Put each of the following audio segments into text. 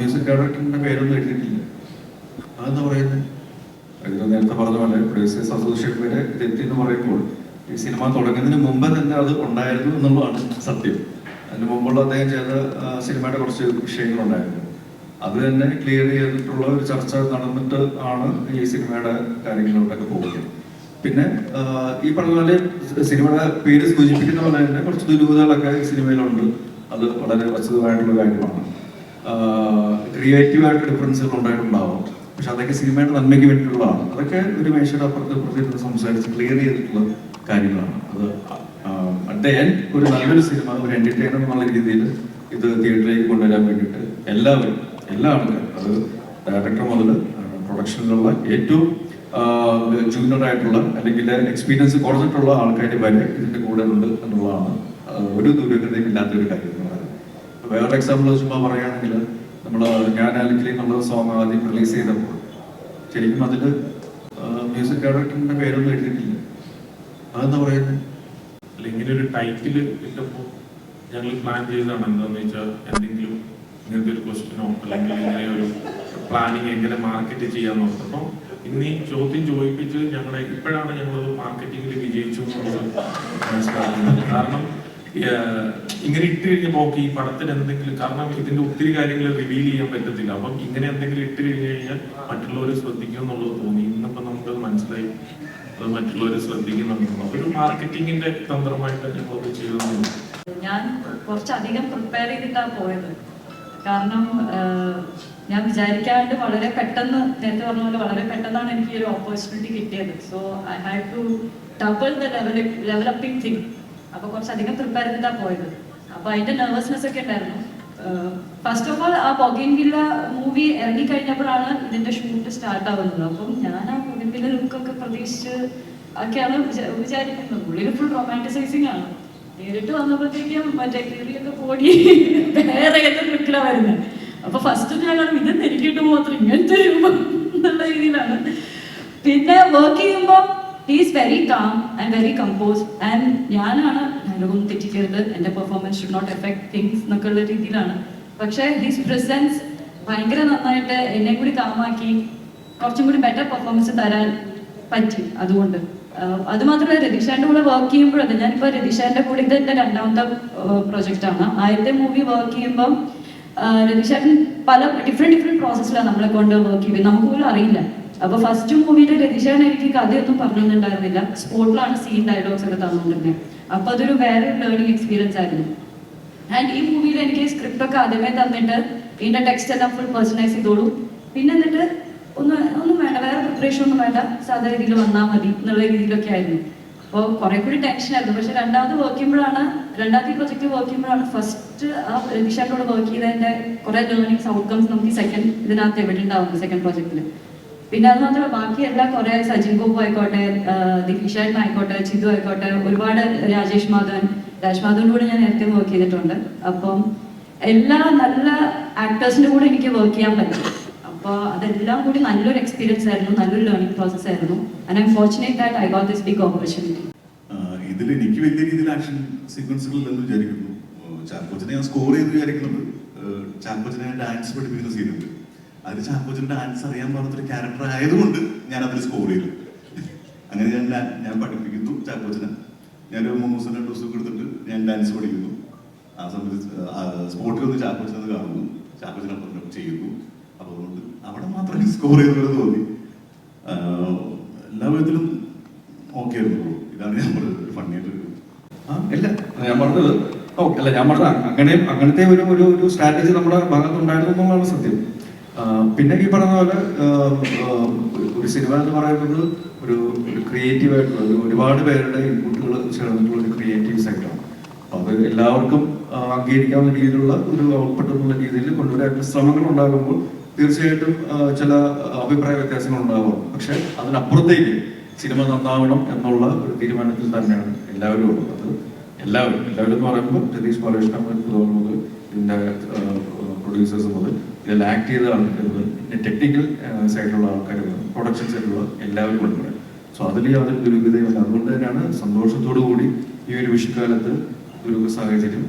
Music ഡയറക്ടറിന്റെ പേരൊന്നും എഴുതിയിട്ടില്ല. അതെന്താ പറയുന്നത്? ഇത് നേരത്തെ പറഞ്ഞ പോലെ പ്രൊഡ്യൂസേഴ്സ് അസോസിയേഷൻ വരെ ഇതെത്തി എന്ന് പറയുമ്പോൾ ഈ സിനിമ തുടങ്ങുന്നതിന് മുമ്പ് തന്നെ അത് ഉണ്ടായിരുന്നു എന്നുള്ളതാണ് സത്യം. അതിന് മുമ്പുള്ള അദ്ദേഹം ചെയ്ത സിനിമയുടെ കുറച്ച് വിഷയങ്ങളുണ്ടായിരുന്നു. അത് തന്നെ ക്ലിയർ ചെയ്തിട്ടുള്ള ഒരു ചർച്ച നടന്നിട്ട് ആണ് ഈ സിനിമയുടെ കാര്യങ്ങളിലോട്ടൊക്കെ പോകുന്നത്. പിന്നെ ഈ പറഞ്ഞ പോലെ സിനിമയുടെ പേര് സൂചിപ്പിക്കുന്ന പോലെ തന്നെ കുറച്ച് ദുരൂഹതകളൊക്കെ ഈ സിനിമയിലുണ്ട്. അത് വളരെ വസ്തുതമായിട്ടുള്ള കാര്യമാണ്. ക്രിയേറ്റീവായിട്ട് ഡിഫറൻസുകൾ ഉണ്ടായിട്ടുണ്ടാവും. പക്ഷെ അതൊക്കെ സിനിമയുടെ നന്മയ്ക്ക് വേണ്ടിയിട്ടുള്ളതാണ്. അതൊക്കെ ഒരു മേശയുടെ അപ്പുറത്ത് സംസാരിച്ച് ക്ലിയർ ചെയ്തിട്ടുള്ള കാര്യങ്ങളാണ്. അത് അറ്റ് ദ എൻഡ് ഒരു നല്ലൊരു സിനിമ, ഒരു എന്റർടൈനർ എന്നുള്ള രീതിയിൽ ഇത് തിയേറ്ററിലേക്ക് കൊണ്ടുവരാൻ വേണ്ടിയിട്ട് എല്ലാ ആൾക്കാരും, അത് ഡയറക്ടർ മുതൽ പ്രൊഡക്ഷനിലുള്ള ഏറ്റവും ജൂനിയർ ആയിട്ടുള്ള അല്ലെങ്കിൽ എക്സ്പീരിയൻസ് കുറഞ്ഞിട്ടുള്ള ആൾക്കാർ വരെ ഇതിന്റെ കൂടെ ഉണ്ട് എന്നുള്ളതാണ് ഒരു ദുരൂഹതയും ഇല്ലാത്തൊരു കാര്യം എന്ന് പറയുന്നത്. വേറെ എക്സാമ്പിൾ ചുമ്മാ പറയുകയാണെങ്കിൽ നമ്മൾ ഞാൻ അല്ലെങ്കിൽ എന്നുള്ള സോങ് ആദ്യം റിലീസ് ചെയ്തപ്പോൾ ശരിക്കും അതിൽ മ്യൂസിക് ഡയറക്ടറിന്റെ പേരൊന്നും എഴുതിയിട്ടില്ല. അതെന്താ പറയുന്നത്? അല്ല, ഇങ്ങനെ ഒരു ടൈറ്റിൽ ഇട്ടപ്പോൾ ഞങ്ങൾ പ്ലാൻ ചെയ്തതാണ്. എന്താണെന്ന് വെച്ചാൽ എന്തെങ്കിലും ഇങ്ങനത്തെ ഒരു ക്വസ്റ്റ്യനോ അല്ലെങ്കിൽ ഇങ്ങനെ ഒരു പ്ലാനിങ് എങ്ങനെ മാർക്കറ്റ് ചെയ്യാൻ നോക്കും. ഇന്ന് ഈ ചോദ്യം ചോദിപ്പിച്ച് ഞങ്ങളെ ഇപ്പോഴാണ് ഞങ്ങളത് മാർക്കറ്റിംഗിൽ വിജയിച്ചു എന്നുള്ളത് മനസ്സിലാക്കുന്നത്. കാരണം ഇങ്ങനെ ഇട്ട് കഴിഞ്ഞപ്പോൾ ഈ പടത്തിന് എന്തെങ്കിലും, കാരണം ഇതിന്റെ ഒത്തിരി കാര്യങ്ങൾ റിവീൽ ചെയ്യാൻ പറ്റത്തില്ല. അപ്പം ഇങ്ങനെ എന്തെങ്കിലും ഇട്ട് കഴിഞ്ഞു കഴിഞ്ഞാൽ മറ്റുള്ളവർ ശ്രദ്ധിക്കും എന്നുള്ളത് തോന്നി. ഇന്നിപ്പോ നമുക്കത് മനസ്സിലായി, അത് മറ്റുള്ളവർ ശ്രദ്ധിക്കുന്നുണ്ടോ. ഒരു മാർക്കറ്റിംഗിന്റെ തന്ത്രമായിട്ട് ഞങ്ങളത് ചെയ്തു. ഞാൻ കുറച്ചധികം പ്രിപ്പയർ ചെയ്തിട്ടാണ് പോയത്. കാരണം ഞാൻ വിചാരിക്കാണ്ട് വളരെ പെട്ടെന്ന്, നേരത്തെ പറഞ്ഞ പോലെ വളരെ പെട്ടെന്നാണ് എനിക്ക് ഈ ഒരു ഓപ്പർച്യൂണിറ്റി കിട്ടിയത്. So I have to double the developing thing. അപ്പോൾ കുറച്ചധികം പ്രിപ്പയർ ചെയ്തിട്ടാണ് പോയത്. അപ്പോൾ അതിൻ്റെ നെർവസ്നെസ് ഒക്കെ ഉണ്ടായിരുന്നു. ഫസ്റ്റ് ഓഫ് ഓൾ ആ ബൊഗൈൻവില്ല മൂവി ഇറങ്ങിക്കഴിഞ്ഞപ്പോഴാണ് ഇതിൻ്റെ ഷൂട്ട് സ്റ്റാർട്ട് ആവുന്നത്. അപ്പം ഞാൻ ആ ബൊഗൈൻവില്ല ലുക്കൊക്കെ പ്രതീക്ഷിച്ച് ഒക്കെയാണ് വിചാരിക്കുന്നത്. ഉള്ളിൽ ഫുൾ റൊമാൻറ്റിസൈസിങ് ആണ്. നേരിട്ട് വന്നപ്പോഴത്തേക്കും മറ്റേ കീറിയൊക്കെ പോടി വേറെ ഏത് ലുക്കിലാണ് വരുന്നത്. അപ്പൊ ഫസ്റ്റ് ഞാൻ ഇത് നെരിക്കിട്ട് മാത്രം ഇങ്ങനത്തെ എന്നുള്ള രീതിയിലാണ്. പിന്നെ വർക്ക് ചെയ്യുമ്പോൾ he's very calm and very compose. And ഞാനാണ് ഡയലോഗൊന്നും തെറ്റിക്കരുത്, എൻ്റെ performance should not effect things എന്നൊക്കെയുള്ള രീതിയിലാണ്. പക്ഷേ ഹിസ് പ്രസൻസ് ഭയങ്കര നന്നായിട്ട് എന്നെ കൂടി കാമാക്കി കുറച്ചും കൂടി ബെറ്റർ പെർഫോമൻസ് തരാൻ പറ്റി. അതുകൊണ്ട് അത് മാത്രമല്ല, രതീഷാന്റെ കൂടെ വർക്ക് ചെയ്യുമ്പോഴത്, ഞാനിപ്പോൾ രതീഷാന്റെ കൂടെ ഇത് എൻ്റെ രണ്ടാമത്തെ പ്രൊജക്റ്റാണ്. ആദ്യത്തെ മൂവി വർക്ക് ചെയ്യുമ്പം രതീഷാൻ പല ഡിഫറെന്റ് പ്രോസസ്സിലാണ് നമ്മളെ കൊണ്ട് വർക്ക് ചെയ്യുന്നത്. നമുക്ക് പോലും അറിയില്ല. അപ്പൊ ഫസ്റ്റ് മൂവിയിൽ രതീഷാൻ എനിക്ക് കഥയൊന്നും പറഞ്ഞിട്ടുണ്ടായിരുന്നില്ല. സ്പോട്ടിലാണ് സീൻ ഡയലോഗ്സ് ഒക്കെ തന്നിട്ടുണ്ടായിരുന്നത്. അപ്പൊ അതൊരു വേറെ ലേണിംഗ് എക്സ്പീരിയൻസ് ആയിരുന്നു. ആൻഡ് ഈ മൂവിയിൽ എനിക്ക് സ്ക്രിപ്റ്റ് ഒക്കെ ആദ്യമേ തന്നിട്ട് ഇതിന്റെ ടെക്സ്റ്റ് എല്ലാം ഫുൾ പേഴ്സണലൈസ് ചെയ്തോളൂ. പിന്നെ എന്നിട്ട് ഒന്നും വേണ്ട, വേറെ പ്രിപ്പറേഷൻ ഒന്നും വേണ്ട, സാധാ രീതിയിൽ വന്നാൽ മതി എന്നുള്ള രീതിയിലൊക്കെ ആയിരുന്നു. അപ്പോൾ കുറെ കൂടി ടെൻഷനായിരുന്നു. പക്ഷെ രണ്ടാമത്തെ പ്രൊജക്റ്റ് വർക്ക് ചെയ്യുമ്പോഴാണ് ഫസ്റ്റ് ആ രതീഷാനോട് വർക്ക് ചെയ്തതിന്റെ കുറെ ലേണിംഗ്സ് ഔട്ട്കംസ് നമുക്ക് സെക്കൻഡ് ഇതിനകത്ത് എവിടെ ഉണ്ടാവുന്നു, സെക്കൻഡ് പ്രൊജക്റ്റിൽ. പിന്നെ അത് മാത്രമല്ല, ബാക്കി എല്ലാ കുറെ സജിൻ ഗോപു ആയിക്കോട്ടെ, ദിലീഷേട്ടൻ ആയിക്കോട്ടെ, ചിതു ആയിക്കോട്ടെ, ഒരുപാട് രാജ് മാധവന്റെ കൂടെ ഞാൻ നേരത്തെ വർക്ക് ചെയ്തിട്ടുണ്ട്. അപ്പം എല്ലാ നല്ല ആക്ടേഴ്സിന്റെ കൂടെ എനിക്ക് വർക്ക് ചെയ്യാൻ പറ്റും. അപ്പോൾ അതെല്ലാം കൂടി നല്ലൊരു എക്സ്പീരിയൻസ് ആയിരുന്നു, നല്ലൊരു ലേണിംഗ് പ്രോസസ് ആയിരുന്നു. And I am fortunate that I got this big opportunity. ഇതിൽ എനിക്ക് വലിയ രീതിയിൽ ആക്ഷൻ സീക്വൻസുകളില്ലെന്ന് വിചാരിക്കുന്നു. ചാക്കോച്ചനെ ഞാൻ സ്കോർ ചെയ്ത് വിചാരിക്കുന്നത്, ചാക്കോച്ചനെ ഡാൻസ് പഠിപ്പിക്കുന്ന സീനുണ്ട്. അതിൽ ചാക്കോച്ചൻ ഡാൻസ് അറിയാൻ പാടത്തൊരു ക്യാരക്ടർ ആയതുകൊണ്ട് ഞാൻ അതിൽ സ്കോർ ചെയ്തു. അങ്ങനെ ഞാൻ പഠിപ്പിക്കുന്നു ചാക്കോച്ചനെ. ഞാനൊരു 3 ദിവസം 2 ദിവസം എടുത്തിട്ട് ഞാൻ ഡാൻസ് പഠിക്കുന്നു. ആ സമയത്ത് സ്പോട്ടിൽ ഒന്ന് ചാക്കോച്ചനെ കാണുന്നു, ചാക്കോച്ചനൊപ്പം ചെയ്യുന്നു. അപ്പോൾ അതുകൊണ്ട് അവിടെ മാത്രമേ സ്കോർ ചെയ്തത് തോന്നി. എല്ലാ വിധത്തിലും ഓക്കെ ആയിരുന്നു. ഇതാണ് ഞാൻ പറഞ്ഞത് ഫണ്ണിയായിട്ട്. ഇല്ല, ഞാൻ പറഞ്ഞത് ഓക്കെ അല്ല, ഞാൻ പറഞ്ഞത് അങ്ങനത്തെ ഒരു സ്ട്രാറ്റജി നമ്മുടെ ഭാഗത്തുണ്ടായിരുന്നു എന്നുള്ളതാണ് സത്യം. പിന്നെ ഈ പറഞ്ഞ പോലെ ഒരു സിനിമ എന്ന് പറയുന്നത് ഒരു ക്രിയേറ്റീവ് ആയിട്ടുള്ള ഒരുപാട് പേരുടെ ഇൻപുട്ടുകൾ ചേർന്നിട്ടുള്ള ഒരു ക്രിയേറ്റീവ് സൈറ്റാണ്. അത് എല്ലാവർക്കും അംഗീകരിക്കാവുന്ന രീതിയിലുള്ള ഒരു ഔട്ട്പുട്ട് എന്നുള്ള രീതിയിൽ കൊണ്ടുവരാനുള്ള ശ്രമങ്ങൾ ഉണ്ടാകുമ്പോൾ തീർച്ചയായിട്ടും ചില അഭിപ്രായ വ്യത്യാസങ്ങൾ ഉണ്ടാവാം. പക്ഷെ അതിനപ്പുറത്തേക്ക് സിനിമ നന്നാവണം എന്നുള്ള ഒരു തീരുമാനത്തിൽ തന്നെയാണ് എല്ലാവരും ഉള്ളത്. അത് എല്ലാവരും എന്ന് പറയുമ്പോൾ രതീഷ് ബാലകൃഷ്ണൻ മുതൽ ഇതിന്റെ പ്രൊഡ്യൂസേഴ്സ് മുതൽ ഇതിൽ ആക്ട് ചെയ്ത ആൾക്കാർ, പിന്നെ ടെക്നിക്കൽ സൈഡിലുള്ള ആൾക്കാർ, പ്രൊഡക്ഷൻ സൈഡിലുള്ള എല്ലാവരും ഉൾപ്പെടെ. സോ അതിൽ യാതൊരു ദുരൂഹതയുമില്ല. അതുകൊണ്ട് തന്നെയാണ് സന്തോഷത്തോടു കൂടി ഈ ഒരു വിഷുക്കാലത്ത് ഒരു സാഹചര്യം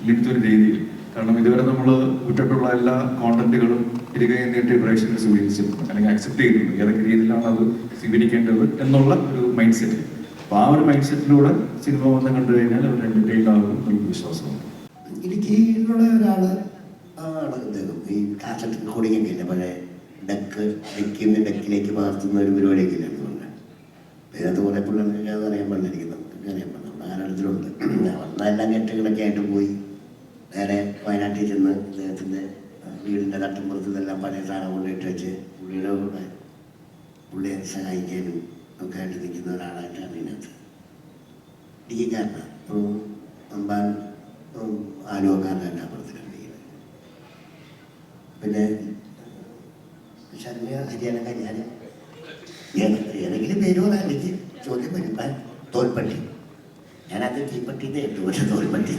ഇങ്ങനത്തെ ഒരു രീതിയിൽ കാരണം ഇതുവരെ നമ്മൾ കുറ്റപ്പെടുള്ള എല്ലാ കോണ്ടന്റുകളും ഇരുകൈ നീട്ടി പ്രേക്ഷകർ സ്വീകരിച്ചിട്ടുണ്ട് അല്ലെങ്കിൽ അക്സെപ്റ്റ് ചെയ്തിട്ടുണ്ട്, ഏതൊക്കെ രീതിയിലാണ് അത് സ്വീകരിക്കേണ്ടത് എന്നുള്ള ഒരു മൈൻഡ് സെറ്റ്. അപ്പോൾ ആ ഒരു മൈൻഡ് സെറ്റിലൂടെ സിനിമ വന്ന് കണ്ടു കഴിഞ്ഞാൽ അവർ എന്റർടൈൻഡ് ആകും എന്നുള്ള വിശ്വാസമുണ്ട്. ഇടുക്കിയിലുള്ള ഒരാള് ആണ് അദ്ദേഹം. ഈ കാസറ്റ് റെക്കോർഡിംഗ് ഒക്കെ ഇല്ല, പഴയ ഡെക്കിൽ നിന്ന് ഡെക്കിലേക്ക് പകർത്തുന്ന ഒരു പരിപാടിയൊക്കെ ഇല്ല അതുകൊണ്ട് അതിനകത്ത് കുറെ പിള്ളേർക്ക് അത് അറിയാൻ പാടില്ലായിരിക്കും, നമുക്ക് അറിയാൻ പാടില്ല. നമ്മുടെ ആരാധനത്തിലുണ്ട്. വന്നെല്ലാം കെട്ടുകളൊക്കെ ആയിട്ട് പോയി നേരെ വയനാട്ടിൽ ചെന്ന് അദ്ദേഹത്തിൻ്റെ വീടിൻ്റെ തട്ടുമ്പുറത്ത് ഇതെല്ലാം പഴയ സാധനം കൊണ്ടിട്ട് വെച്ച് പുള്ളിയുടെ കൂടെ പുള്ളിയെ സഹായിക്കാനും ഒക്കെ ആയിട്ട് നിൽക്കുന്ന ഒരാളായിട്ടാണ് ഇതിനകത്ത്. ഇടുക്കിക്കാരനാണ്. അമ്പാൻ ആലുവക്കാരനല്ല പടത്തിലുണ്ട്. പിന്നെ ശർമ്മ ഹരിയാനക്കാർ ഞാൻ ഏതെങ്കിലും പേര് പറയാൻ എനിക്ക് ചോദ്യം വരുമ്പോൾ തോൽപ്പട്ടി, ഞാനത് തീപ്പട്ടിന്നേ ഇട്ടു. പക്ഷെ തോൽപ്പട്ടി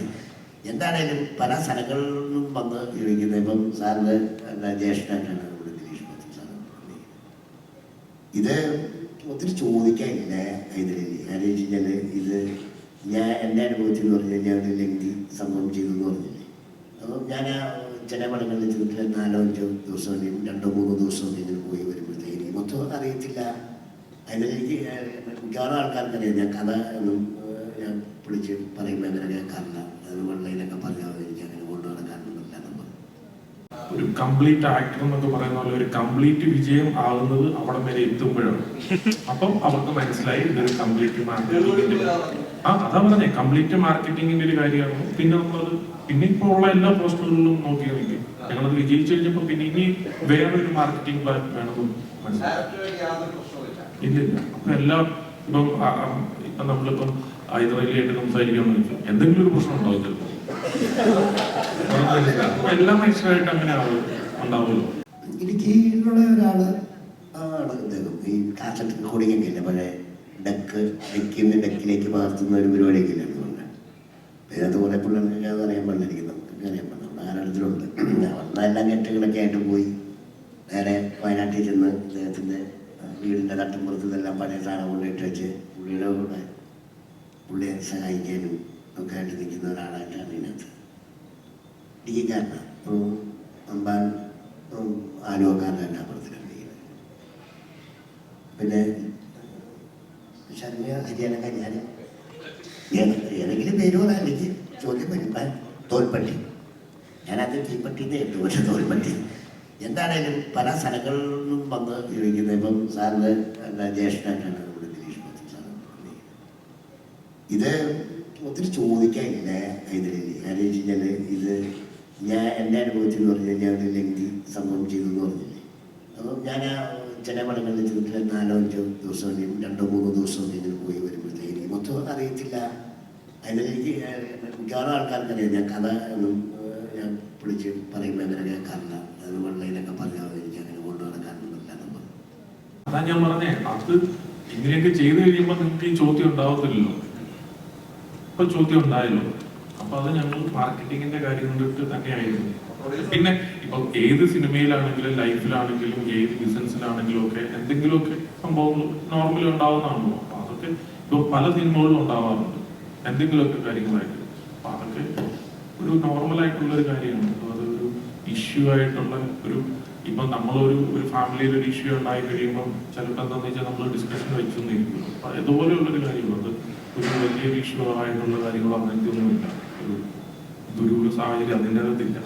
എന്താണേലും പല സ്ഥലങ്ങളിൽ നിന്നും വന്ന് ഇരിക്കുന്നത്. ഇപ്പം സാറിന് ജ്യേഷ്ഠനായിട്ടാണ് നമ്മുടെ ദിലീഷ് മാത്യു സാറ്. ഇത് ഒത്തിരി ചോദിക്കാനില്ല ഇതിൽ. കാരണം വെച്ച് കഴിഞ്ഞാൽ ഇത് എൻ്റെ അനുഭവത്തിൽ എന്ന് പറഞ്ഞു കഴിഞ്ഞാൽ ഒരു ലെങ്തി സംഭവം ചെയ്തു എന്ന് പറഞ്ഞില്ലേ. അപ്പോൾ ഞാൻ ചില പടങ്ങളിൽ ചെന്നിട്ട് 4-5 ദിവസം 2-3 ദിവസം ഇങ്ങനെ പോയി വരുമ്പോഴത്തേക്ക് മൊത്തം അറിയത്തില്ല. അതിലെനിക്ക് മിക്കവാറും ആൾക്കാർക്കറിയാം ഞാൻ കഥ ഒന്നും ഞാൻ വിളിച്ച് പറയുമ്പോൾ അങ്ങനെ കേൾക്കാറില്ല. അത് വെള്ളയിലൊക്കെ പറഞ്ഞാൽ എനിക്ക് അങ്ങനെ കൊണ്ടു നടക്കാനൊന്നുമില്ല. നമ്മൾ ഒരു കംപ്ലീറ്റ് ആക്ടർ എന്നൊക്കെ പറയുന്ന പോലെ ഒരു കംപ്ലീറ്റ് വിജയം ആകുന്നത് അവിടെ വരെ എത്തുമ്പോഴാണ്. അപ്പം അവർക്ക് മനസ്സിലായി ഇതൊരു കംപ്ലീറ്റ് മാർക്കറ്റിംഗിന്റെ അതാ പറഞ്ഞേ കംപ്ലീറ്റ് മാർക്കറ്റിംഗിന്റെ ഒരു കാര്യമാണ്. പിന്നെ നമ്മളത് പിന്നെ ഇപ്പോൾ ഉള്ള എല്ലാ പോസ്റ്ററുകളിലും നോക്കി നോക്കും ഞങ്ങളത് വിജയിച്ചു കഴിഞ്ഞപ്പോൾ പിന്നെ ഇനി വേറൊരു മാർക്കറ്റിംഗ് പ്ലാൻ വേണമെന്ന് മനസ്സിലായി. ഇല്ലില്ല. അപ്പൊ എല്ലാം ഇപ്പം നമ്മളിപ്പം ഹൈദരാലിയായിട്ട് സംസാരിക്കാന്ന് വെച്ചു എന്തെങ്കിലും ഒരു പ്രശ്നം ഉണ്ടാവും ചിലപ്പോൾ. അപ്പൊ എല്ലാം മനുഷ്യരായിട്ട് അങ്ങനെ ഉണ്ടാവുമല്ലോ. ഇടുക്കിയിലുള്ള ഒരാള് ആണ് അദ്ദേഹം. ഈ കാസറ്റ് റെക്കോർഡിംഗ് ഒക്കെ ഇല്ല, പഴയ ഡെക്കിൽ നിന്ന് ഡെക്കിലേക്ക് പകർത്തുന്ന ഒരു പരിപാടിയൊക്കെ ഇല്ല അതുകൊണ്ട് അതിനകത്ത് കുറെ പിള്ളേർക്ക് അത് അറിയാൻ പാടില്ലായിരിക്കും, നമുക്ക് അറിയാൻ പാടില്ല. നമ്മുടെ ആരാധനത്തിലുണ്ട്. വന്നെല്ലാം കെട്ടുകളൊക്കെ ആയിട്ട് പോയി നേരെ വയനാട്ടിൽ ചെന്ന് അദ്ദേഹത്തിൻ്റെ വീടിൻ്റെ തട്ടുമ്പുറത്ത് ഇതെല്ലാം പഴയ സാധനം കൊണ്ടിട്ട് വെച്ച് പുള്ളിയുടെ കൂടെ പുള്ളിയെ സഹായിക്കാനും ഒക്കെ ആയിട്ട് നിൽക്കുന്ന ഒരാളായിട്ടാണ് ഇതിനകത്ത്. ഇടുക്കിക്കാരനാണ്. അമ്പാൻ ആലുവക്കാരനല്ല പടത്തിലുണ്ട്. പിന്നെ ശർമ്മ ഹരിയാനക്കാർ ഞാൻ ഏതെങ്കിലും പേര് പറയാൻ എനിക്ക് ചോദ്യം വരുമ്പോൾ തോൽപ്പട്ടി, ഞാനത് തീപ്പട്ടിന്നേ ഇട്ടു. പക്ഷെ തോൽപ്പട്ടി എന്താണേലും പല സ്ഥലങ്ങളിൽ നിന്നും വന്ന് ഇരിക്കുന്നത്. ഇപ്പം സാറിന് ജ്യേഷ്ഠനായിട്ടാണ് നമ്മുടെ ദിലീഷ് മാത്യു സാറ്. ഇത് ഒത്തിരി ചോദിക്കാനില്ല ഇതിൽ. കാരണം വെച്ച് കഴിഞ്ഞാൽ ഇത് എൻ്റെ അനുഭവത്തിൽ എന്ന് പറഞ്ഞു കഴിഞ്ഞാൽ ഒരു ലെങ്തി സംഭവം ചെയ്തു എന്ന് പറഞ്ഞില്ലേ. അപ്പോൾ ഞാൻ ചില പടങ്ങളിൽ ചെന്നിട്ട് 4-5 ദിവസം 2-3 ദിവസം ഇങ്ങനെ പോയി വരുമ്പോഴത്തേക്ക് മൊത്തം അറിയത്തില്ല. അതിലെനിക്ക് മിക്കവാറും ആൾക്കാർക്കറിയാം ഞാൻ കഥ ഒന്നും ഞാൻ വിളിച്ച് പറയുമ്പോൾ അങ്ങനെ കേൾക്കാറില്ല. അത് വെള്ളയിലൊക്കെ പറഞ്ഞാൽ എനിക്ക് അങ്ങനെ കൊണ്ടു നടക്കാനൊന്നുമില്ല. നമ്മൾ അതാ ഞാൻ പറഞ്ഞേ അത് ഇങ്ങനെയൊക്കെ ചെയ്തു കഴിയുമ്പോൾ നിങ്ങൾക്ക് ഈ ചോദ്യം ഉണ്ടാവത്തില്ലല്ലോ. ഇപ്പൊ ചോദ്യം ഉണ്ടായല്ലോ. അപ്പൊ അത് ഞങ്ങൾ മാർക്കറ്റിങ്ങിന്റെ കാര്യം കൊണ്ടിട്ട് തന്നെയായിരുന്നു. പിന്നെ ഇപ്പൊ ഏത് സിനിമയിലാണെങ്കിലും ലൈഫിലാണെങ്കിലും ഏത് ബിസിനസ്സിലാണെങ്കിലും ഒക്കെ എന്തെങ്കിലുമൊക്കെ സംഭവങ്ങൾ നോർമലി ഉണ്ടാവുന്നതാണല്ലോ. അപ്പൊ അതൊക്കെ ഇപ്പൊ പല സിനിമകളിലും ഉണ്ടാവാറുണ്ട് എന്തെങ്കിലുമൊക്കെ കാര്യങ്ങളായിട്ട്. അപ്പൊ അതൊക്കെ ഒരു നോർമലായിട്ടുള്ള ഒരു കാര്യമാണ്. അതൊരു ഇഷ്യൂ ആയിട്ടുള്ള ഒരു ഇപ്പൊ നമ്മളൊരു ഫാമിലിയിൽ ഒരു ഇഷ്യൂ ഉണ്ടായി കഴിയുമ്പോൾ ചിലപ്പോൾ എന്താണെന്ന് വെച്ചാൽ നമ്മൾ ഡിസ്കഷൻ വെച്ചൊന്നിരിക്കും. അപ്പൊ ഇതുപോലെയുള്ളൊരു കാര്യമാണ്. അത് ഒരു വലിയൊരു ഇഷ്യൂ ആയിട്ടുള്ള കാര്യങ്ങളോ അങ്ങനത്തെ ഒന്നുമില്ല. ഒരു സാഹചര്യം അതിൻ്റെ അകത്തില്ല.